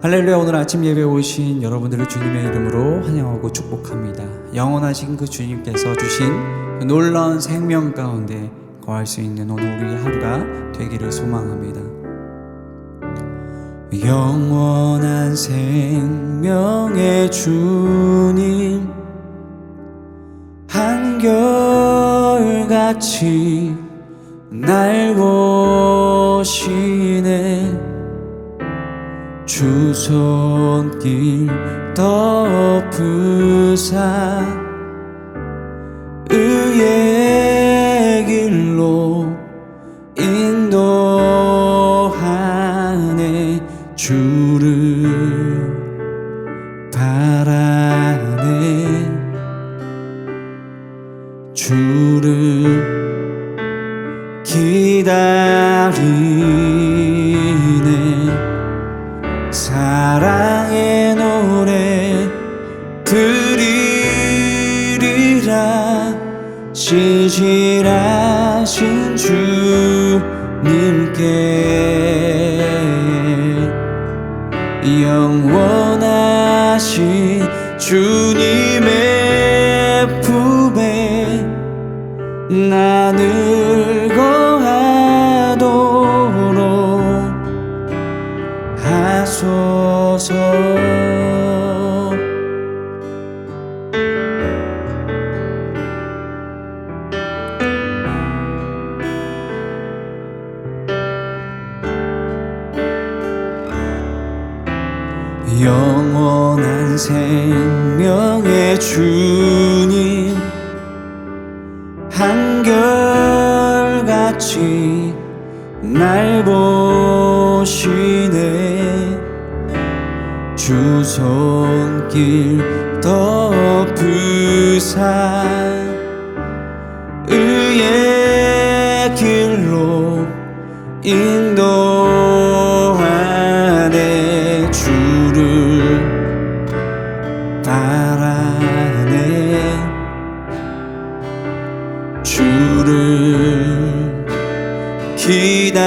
할렐루야. 오늘 아침 예배에 오신 여러분들을 주님의 이름으로 환영하고 축복합니다. 영원하신 그 주님께서 주신 그 놀라운 생명 가운데 거할 수 있는 오늘 우리 하루가 되기를 소망합니다. 영원한 생명의 주님, 한결같이 날 보시네. 주 손길 덮으사 의의 길로 인도하네. 주를 바라네. 주를 기다리네. 사랑의 노래 드리리라. 신실하신 주님께 영원하신 주님의 품에 나를 거하도록 하소서. 영원한 생명의 주님, 한결같이 날 보시네. 주 손길 덮으사 의의 길로 인도하네. 주를 바라네. 주를 기다리네.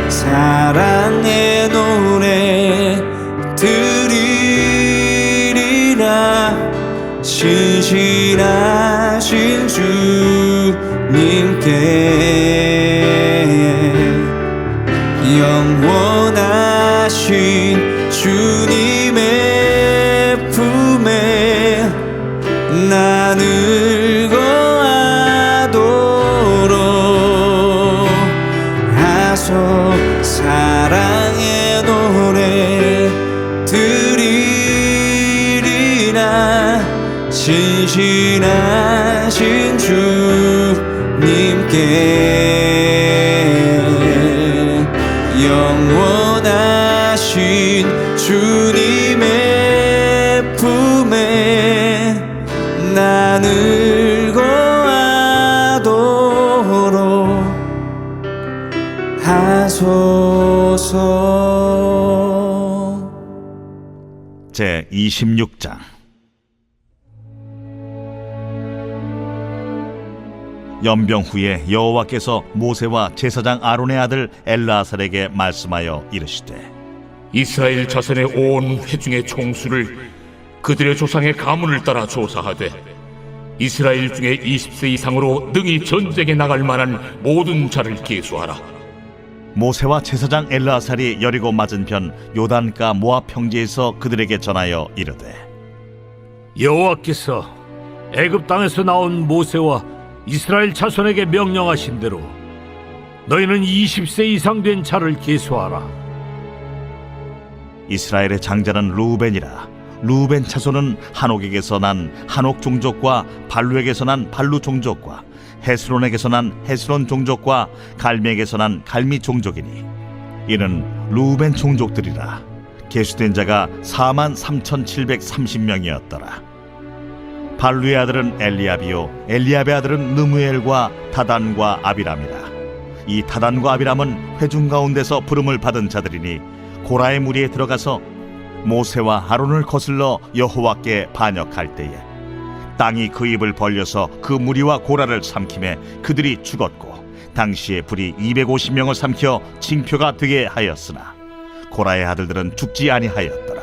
사랑의 노래 드리리라. 신실하신 주님께 영원하신 주님의 품에 나를 거하도록 하소. 사랑의 노래 드리리라. 신실하신 주님께 영원하신 주님의 품에 나를 거하도록 하소서. 제 26장. 연병 후에 여호와께서 모세와 제사장 아론의 아들 엘르아살에게 말씀하여 이르시되, 이스라엘 자손의 온 회중의 총수를 그들의 조상의 가문을 따라 조사하되 이스라엘 중에 20세 이상으로 능히 전쟁에 나갈 만한 모든 자를 계수하라. 모세와 제사장 엘르아살이 여리고 맞은편 요단가 모압 평지에서 그들에게 전하여 이르되, 여호와께서 애굽 땅에서 나온 모세와 이스라엘 자손에게 명령하신 대로 너희는 20세 이상 된 자를 계수하라. 이스라엘의 장자는 루벤이라. 루벤 자손은 한옥에게서 난 한옥 종족과 발루에게서 난 발루 종족과 헤스론에게서 난 헤스론 종족과 갈미에게서 난 갈미 종족이니 이는 루벤 종족들이라. 계수된 자가 43,730명이었더라. 발루의 아들은 엘리압이요 엘리압의 아들은 느무엘과 다단과 아비람이라. 이 다단과 아비람은 회중 가운데서 부름을 받은 자들이니 고라의 무리에 들어가서 모세와 아론을 거슬러 여호와께 반역할 때에 땅이 그 입을 벌려서 그 무리와 고라를 삼키매 그들이 죽었고 당시에 불이 250명을 삼켜 징표가 되게 하였으나 고라의 아들들은 죽지 아니하였더라.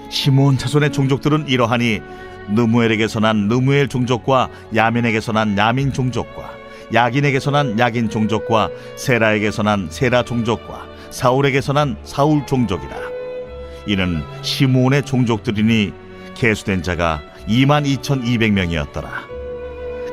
시므온 자손의 종족들은 이러하니 느무엘에게서 난 느무엘 종족과 야민에게서 난 야민 종족과 야긴에게서 난 야긴 종족과 세라에게서 난 세라 종족과 사울에게서 난 사울 종족이라. 이는 시므온의 종족들이니 계수된 자가 22,200명이었더라.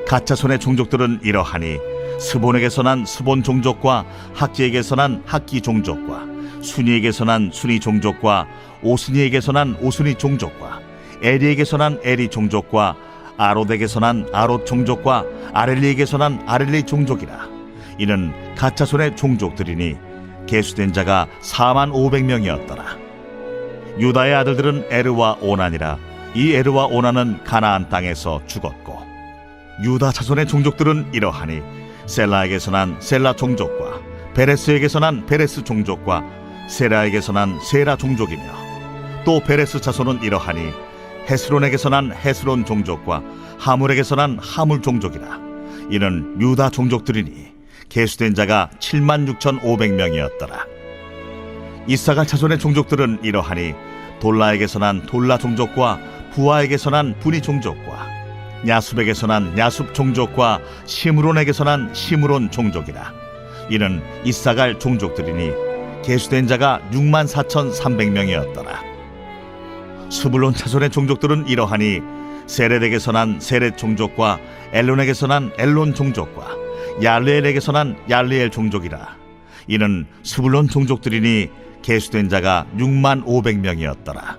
갓자손의 종족들은 이러하니 스본에게서 난 스본 종족과 학기에게서 난 학기 종족과 순이에게서 난 순이 종족과 오스니에게서 난 오스니 종족과 에리에게서 난 에리 종족과 아롯에게서 난 아롯 종족과 아렐리에게서 난 아렐리 종족이라. 이는 갓자손의 종족들이니 계수된 자가 45,500명이었더라. 유다의 아들들은 에르와 오난이라. 이 에르와 오난은 가나안 땅에서 죽었고, 유다 자손의 종족들은 이러하니 셀라에게서 난 셀라 종족과 베레스에게서 난 베레스 종족과 세라에게서 난 세라 종족이며, 또 베레스 자손은 이러하니 헤스론에게서 난 헤스론 종족과 하물에게서 난 하물 종족이라. 이는 유다 종족들이니 계수된 자가 76,500명이었더라. 이사갈 자손의 종족들은 이러하니 돌라에게서 난 돌라 종족과 부하에게서 난 부니 종족과 야숲에게서 난 야숲 종족과 시므론에게서 난 시므론 종족이라. 이는 이사갈 종족들이니 계수된 자가 64,300명이었더라. 스불론 자손의 종족들은 이러하니 세렛에게서 난 세렛 종족과 엘론에게서 난 엘론 종족과 얄레엘에게서 난 얄레엘 종족이라. 이는 스불론 종족들이니 계수된 자가 65,500명이었더라.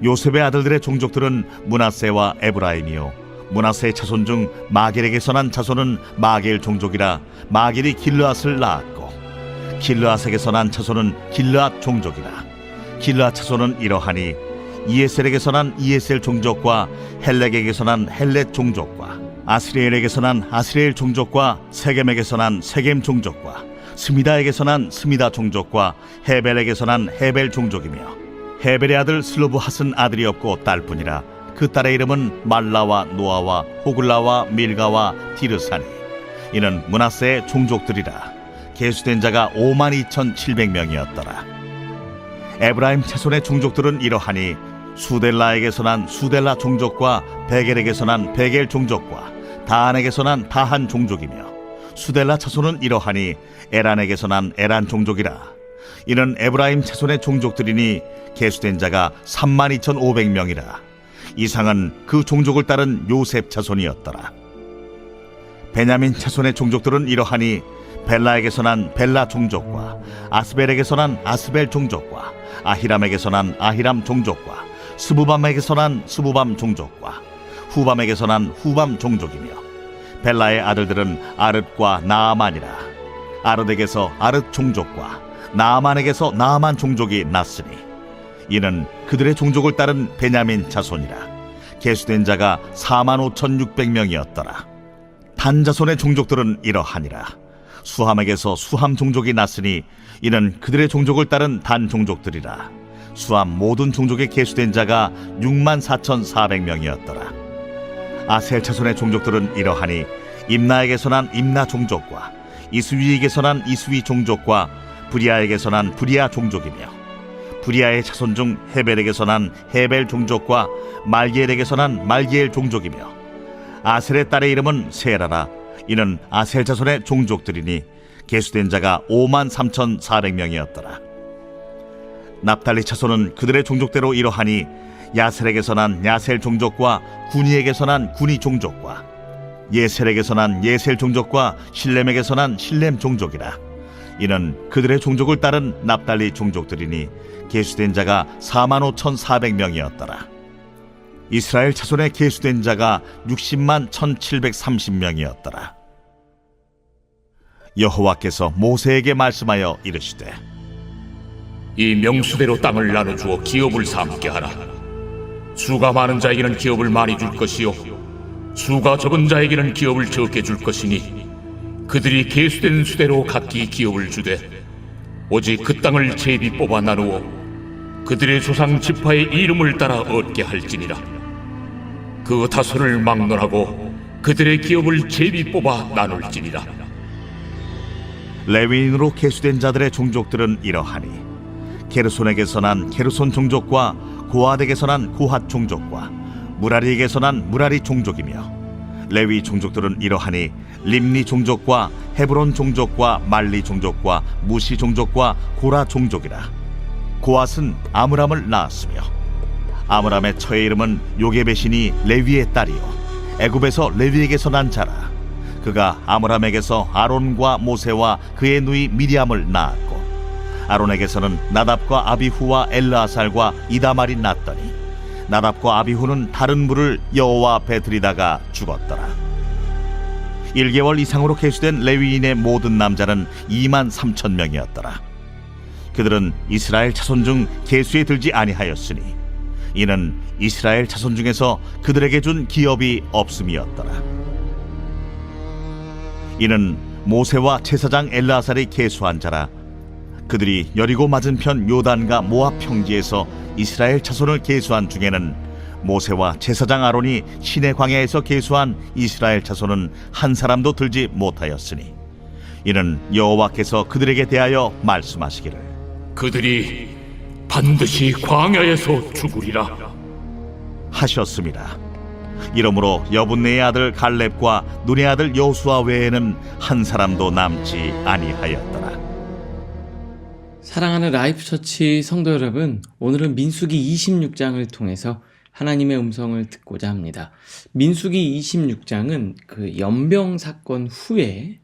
요셉의 아들들의 종족들은 므낫세와 에브라임이요, 므낫세의 자손 중 마겔에게서 난 자손은 마겔 종족이라. 마겔이 길르앗을 낳았고, 길르앗에게서 난 자손은 길르앗 종족이라. 길르앗 자손은 이러하니 이에셀에게서 난 이에셀 종족과 헬렉에게서 난 헬렉 종족과 아스리엘에게서 난 아스리엘 종족과 세겜에게서 난 세겜 종족과 스미다에게서 난 스미다 종족과 헤벨에게서 난 헤벨 종족이며, 헤벨의 아들 슬로브핫은 아들이 없고 딸뿐이라. 그 딸의 이름은 말라와 노아와 호글라와 밀가와 디르사니. 이는 므낫세의 종족들이라. 계수된 자가 52,700명이었더라. 에브라임 자손의 종족들은 이러하니 수델라에게서 난 수델라 종족과 베겔에게서 난 베겔 종족과 다한에게서 난 다한 종족이며, 수델라 자손은 이러하니 에란에게서 난 에란 종족이라. 이는 에브라임 자손의 종족들이니 계수된 자가 32,500명이라. 이상은 그 종족을 따른 요셉 자손이었더라. 베냐민 자손의 종족들은 이러하니 벨라에게서 난 벨라 종족과 아스벨에게서 난 아스벨 종족과 아히람에게서 난 아히람 종족과 스부밤에게서 난 스부밤 종족과 후밤에게서 난 후밤 종족이며, 벨라의 아들들은 아릇과 나아만이라. 아릇에게서 아릇 종족과 나아만에게서 나아만 종족이 났으니 이는 그들의 종족을 따른 베냐민 자손이라. 계수된 자가 45,600명이었더라. 단 자손의 종족들은 이러하니라. 수함에게서 수함 종족이 났으니 이는 그들의 종족을 따른 단 종족들이라. 수함 모든 종족에 계수된 자가 64,400명이었더라. 아셀 자손의 종족들은 이러하니 임나에게서 난 임나 종족과 이스위에게서 난 이스위 종족과 브리아에게서 난 브리아 종족이며, 브리아의 자손 중 헤벨에게서 난 헤벨 종족과 말기엘에게서 난 말기엘 종족이며, 아셀의 딸의 이름은 세라라. 이는 아셀 자손의 종족들이니 계수된 자가 53,400명이었더라. 납달리 자손은 그들의 종족대로 이러하니 야셀에게서 난 야셀 종족과 구니에게서 난 구니 종족과 예셀에게서 난 예셀 종족과 실렘에게서 난 실렘 종족이라. 이는 그들의 종족을 따른 납달리 종족들이니 계수된 자가 45,400명이었더라. 이스라엘 자손의 계수된 자가 601,730명이었더라. 여호와께서 모세에게 말씀하여 이르시되, 이 명수대로 땅을 나눠주어 기업을 삼게 하라. 수가 많은 자에게는 기업을 많이 줄 것이요 수가 적은 자에게는 기업을 적게 줄 것이니 그들이 계수된 수대로 각기 기업을 주되, 오직 그 땅을 제비 뽑아 나누어 그들의 조상 지파의 이름을 따라 얻게 할지니라. 그 다소를 막론하고 그들의 기업을 제비 뽑아 나눌지니라. 레위인으로 계수된 자들의 종족들은 이러하니 게르손에게서 난 게르손 종족과 고핫에게서 난 고핫 종족과 무라리에게서 난 무라리 종족이며 레위 종족들은 이러하니 림니 종족과 헤브론 종족과 말리 종족과 무시 종족과 고라 종족이라. 고핫은 아므람을 낳았으며 아므람의 처의 이름은 요게벳이니 레위의 딸이요 애굽에서 레위에게서 난 자라. 그가 아므람에게서 아론과 모세와 그의 누이 미리암을 낳았고 아론에게서는 나답과 아비후와 엘르아살과 이다말이 낳았더니 나답과 아비후는 다른 물을 여호와 앞에 들이다가 죽었더라. 1개월 이상으로 계수된 레위인의 모든 남자는 2만 3천 명이었더라. 그들은 이스라엘 자손 중 계수에 들지 아니하였으니 이는 이스라엘 자손 중에서 그들에게 준 기업이 없음이었더라. 이는 모세와 제사장 엘르아살이 계수한 자라. 그들이 여리고 맞은편 요단과 모압 평지에서 이스라엘 자손을 계수한 중에는 모세와 제사장 아론이 시내 광야에서 계수한 이스라엘 자손은 한 사람도 들지 못하였으니 이는 여호와께서 그들에게 대하여 말씀하시기를 그들이 반드시 광야에서 죽으리라. 하셨습니다. 이러므로 여분네의 아들 갈렙과 눈의 아들 여호수아 외에는 한 사람도 남지 아니하였더라. 사랑하는 라이프처치 성도 여러분, 오늘은 민수기 26장을 통해서 하나님의 음성을 듣고자 합니다. 민수기 26장은 그 연병 사건 후에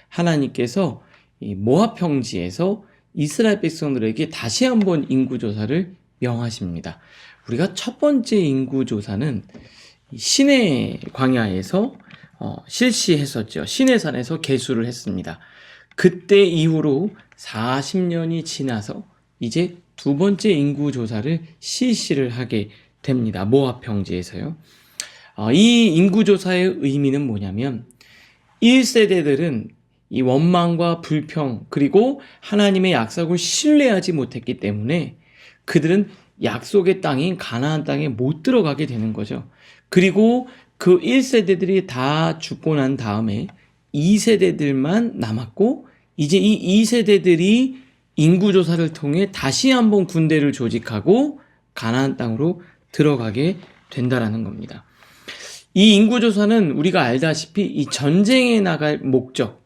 하나님께서 이 모압 평지에서 이스라엘 백성들에게 다시 한번 인구조사를 명하십니다. 우리가 첫 번째 인구조사는 시내 광야에서 실시했었죠. 시내산에서 계수를 했습니다. 그때 이후로 40년이 지나서 이제 두 번째 인구조사를 실시를 하게 됩니다. 모압 평지에서요. 이 인구조사의 의미는 뭐냐면 1세대들은 이 원망과 불평 그리고 하나님의 약속을 신뢰하지 못했기 때문에 그들은 약속의 땅인 가나안 땅에 못 들어가게 되는 거죠. 그리고 그 1세대들이 다 죽고 난 다음에 2세대들만 남았고 이제 이 2세대들이 인구조사를 통해 다시 한번 군대를 조직하고 가나안 땅으로 들어가게 된다라는 겁니다. 이 인구조사는 우리가 알다시피 이 전쟁에 나갈 목적,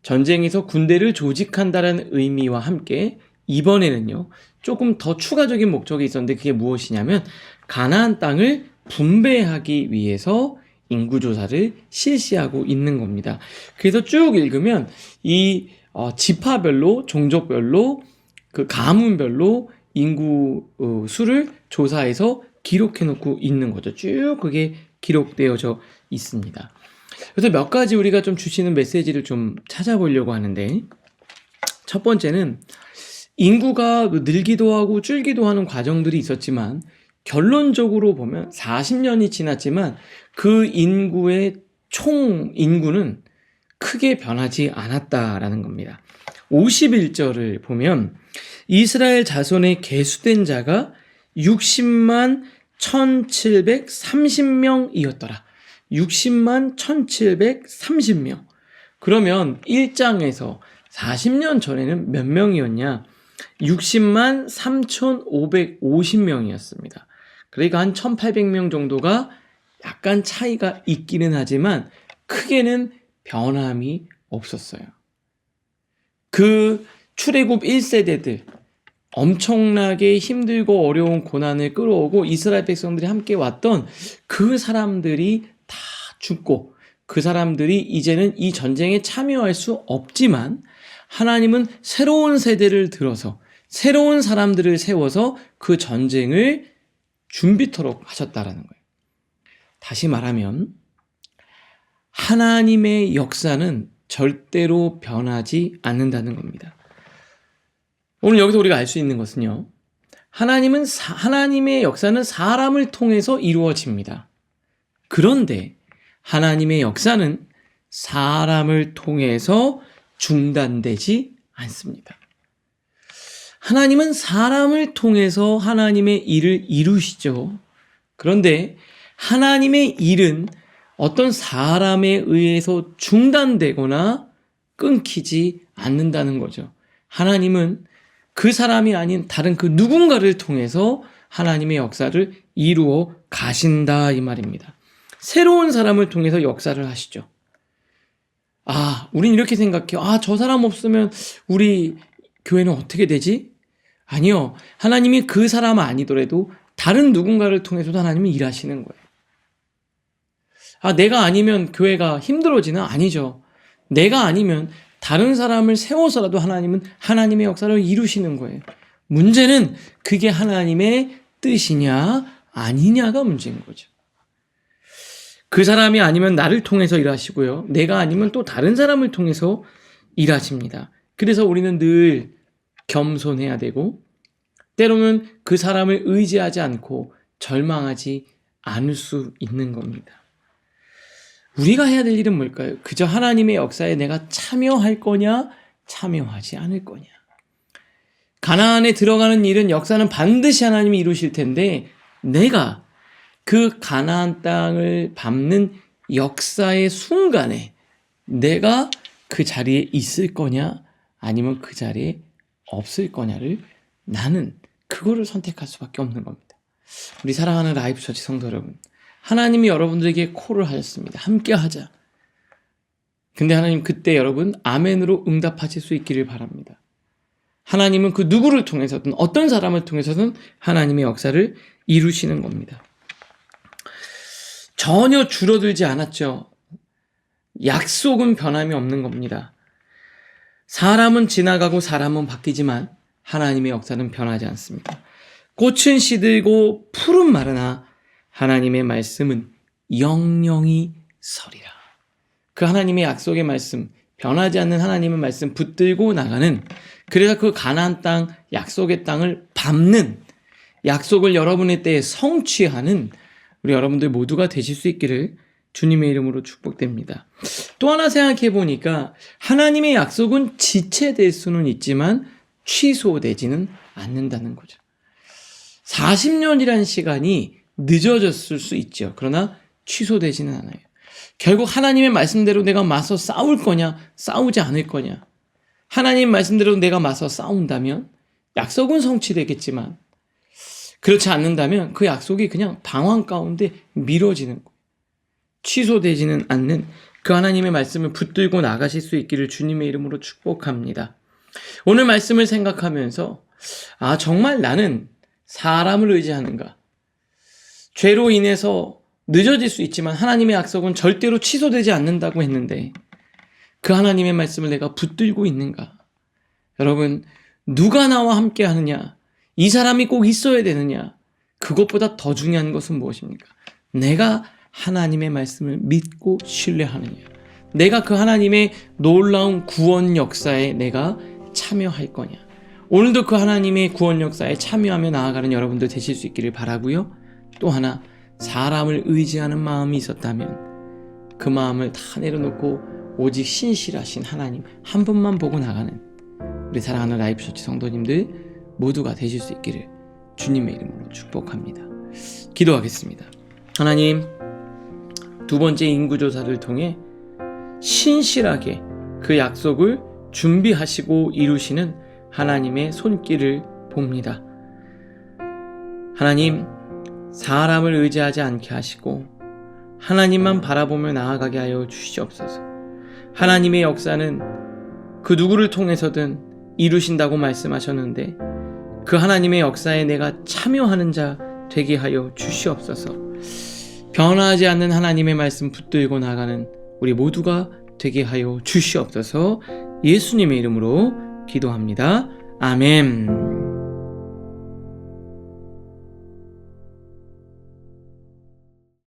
전쟁에서 군대를 조직한다는 의미와 함께 이번에는요 조금 더 추가적인 목적이 있었는데 그게 무엇이냐면 가나안 땅을 분배하기 위해서 인구조사를 실시하고 있는 겁니다. 그래서 쭉 읽으면 이 지파별로 종족별로 그 가문별로 인구 수를 조사해서 기록해 놓고 있는 거죠. 쭉 그게 기록되어져 있습니다. 그래서 몇 가지 우리가 좀 주시는 메시지를 좀 찾아보려고 하는데 첫 번째는 인구가 늘기도 하고 줄기도 하는 과정들이 있었지만 결론적으로 보면 40년이 지났지만 그 인구의 총 인구는 크게 변하지 않았다라는 겁니다. 51절을 보면 이스라엘 자손의 계수된 자가 60만 1730명이었더라. 60만 1730명. 그러면 1장에서 40년 전에는 몇 명이었냐? 60만 3550명이었습니다. 그러니까 한 1800명 정도가 약간 차이가 있기는 하지만 크게는 변함이 없었어요. 그 출애굽 1세대들 엄청나게 힘들고 어려운 고난을 끌어오고 이스라엘 백성들이 함께 왔던 그 사람들이 다 죽고 그 사람들이 이제는 이 전쟁에 참여할 수 없지만 하나님은 새로운 세대를 들어서 새로운 사람들을 세워서 그 전쟁을 준비토록 하셨다라는 거예요. 다시 말하면 하나님의 역사는 절대로 변하지 않는다는 겁니다. 오늘 여기서 우리가 알 수 있는 것은요. 하나님의 역사는 사람을 통해서 이루어집니다. 그런데 하나님의 역사는 사람을 통해서 중단되지 않습니다. 하나님은 사람을 통해서 하나님의 일을 이루시죠. 그런데 하나님의 일은 어떤 사람에 의해서 중단되거나 끊기지 않는다는 거죠. 하나님은 그 사람이 아닌 다른 그 누군가를 통해서 하나님의 역사를 이루어 가신다 이 말입니다. 새로운 사람을 통해서 역사를 하시죠. 우린 이렇게 생각해요. 저 사람 없으면 우리 교회는 어떻게 되지? 아니요. 하나님이 그 사람 아니더라도 다른 누군가를 통해서도 하나님은 일하시는 거예요. 내가 아니면 교회가 힘들어지나? 아니죠. 내가 아니면 다른 사람을 세워서라도 하나님은 하나님의 역사를 이루시는 거예요. 문제는 그게 하나님의 뜻이냐 아니냐가 문제인 거죠. 그 사람이 아니면 나를 통해서 일하시고요. 내가 아니면 또 다른 사람을 통해서 일하십니다. 그래서 우리는 늘 겸손해야 되고 때로는 그 사람을 의지하지 않고 절망하지 않을 수 있는 겁니다. 우리가 해야 될 일은 뭘까요? 그저 하나님의 역사에 내가 참여할 거냐, 참여하지 않을 거냐. 가나안에 들어가는 일은 역사는 반드시 하나님이 이루실 텐데 내가 그 가나안 땅을 밟는 역사의 순간에 내가 그 자리에 있을 거냐 아니면 그 자리에 없을 거냐를 나는 그거를 선택할 수밖에 없는 겁니다. 우리 사랑하는 라이프처치 성도 여러분, 하나님이 여러분들에게 콜을 하셨습니다. 함께 하자. 근데 하나님 그때 여러분 아멘으로 응답하실 수 있기를 바랍니다. 하나님은 그 누구를 통해서든 어떤 사람을 통해서든 하나님의 역사를 이루시는 겁니다. 전혀 줄어들지 않았죠. 약속은 변함이 없는 겁니다. 사람은 지나가고 사람은 바뀌지만 하나님의 역사는 변하지 않습니다. 꽃은 시들고 풀은 마르나 하나님의 말씀은 영영이 서리라. 그 하나님의 약속의 말씀, 변하지 않는 하나님의 말씀 붙들고 나가는, 그래서 그 가나안 땅, 약속의 땅을 밟는, 약속을 여러분의 때에 성취하는 우리 여러분들 모두가 되실 수 있기를 주님의 이름으로 축복됩니다. 또 하나 생각해 보니까 하나님의 약속은 지체될 수는 있지만 취소되지는 않는다는 거죠. 40년이라는 시간이 늦어졌을 수 있죠. 그러나 취소되지는 않아요. 결국 하나님의 말씀대로 내가 맞서 싸울 거냐, 싸우지 않을 거냐. 하나님 말씀대로 내가 맞서 싸운다면 약속은 성취되겠지만 그렇지 않는다면 그 약속이 그냥 방황 가운데 미뤄지는 거예요. 취소되지는 않는 그 하나님의 말씀을 붙들고 나가실 수 있기를 주님의 이름으로 축복합니다. 오늘 말씀을 생각하면서 정말 나는 사람을 의지하는가? 죄로 인해서 늦어질 수 있지만 하나님의 약속은 절대로 취소되지 않는다고 했는데 그 하나님의 말씀을 내가 붙들고 있는가? 여러분, 누가 나와 함께 하느냐? 이 사람이 꼭 있어야 되느냐? 그것보다 더 중요한 것은 무엇입니까? 내가 하나님의 말씀을 믿고 신뢰하느냐? 내가 그 하나님의 놀라운 구원 역사에 내가 참여할 거냐? 오늘도 그 하나님의 구원 역사에 참여하며 나아가는 여러분들 되실 수 있기를 바라고요. 또 하나, 사람을 의지하는 마음이 있었다면 그 마음을 다 내려놓고 오직 신실하신 하나님 한 분만 보고 나가는 우리 사랑하는 라이프처치 성도님들 모두가 되실 수 있기를 주님의 이름으로 축복합니다. 기도하겠습니다. 하나님, 두 번째 인구조사를 통해 신실하게 그 약속을 준비하시고 이루시는 하나님의 손길을 봅니다. 하나님, 사람을 의지하지 않게 하시고 하나님만 바라보며 나아가게 하여 주시옵소서. 하나님의 역사는 그 누구를 통해서든 이루신다고 말씀하셨는데 그 하나님의 역사에 내가 참여하는 자 되게 하여 주시옵소서. 변하지 않는 하나님의 말씀 붙들고 나가는 우리 모두가 되게 하여 주시옵소서. 예수님의 이름으로 기도합니다. 아멘.